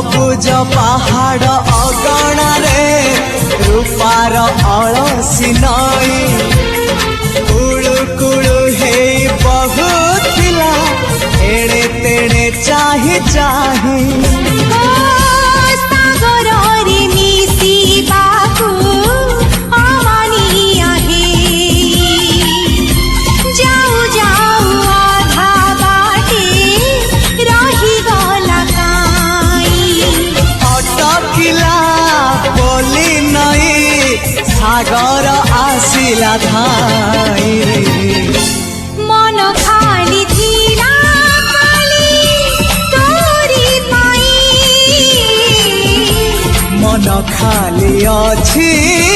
सबुज पहाड़ अगणारे रूपार अलसी नई कुळु कुळु हे बहुथिला एड़े तेड़े चाही चाही सागर आसिला धाई मन खाली थिला खाली तोरी पाई मन खाली अछि